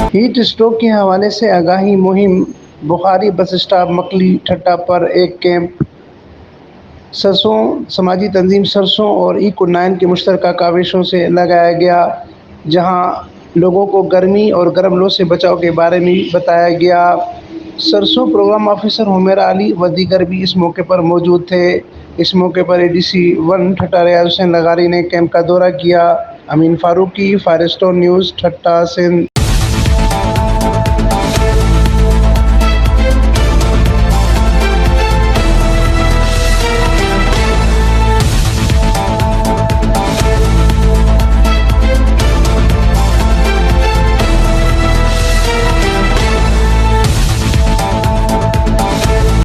Heat stroke के हवाले से आगाही मुहिम, बुखारी बस स्टॉप मकली ठट्टा पर एक कैंप। सरसों समाजी तंजीम सरसों और इको9 के मुश्तरका काविशों से लगाया गया, जहां लोगों को गर्मी और गर्म लू से बचाव के बारे में बताया गया। सरसों प्रोग्राम ऑफिसर हुमैरा अली व दीगर भी इस मौके पर मौजूद थे। इस मौके पर ADC-1 ठट्टा रियाज हुसैन लगारी ने कैंप का दौरा किया। अमीन फारूकी, फायरस्टोन न्यूज़, ठट्टा, सिंध।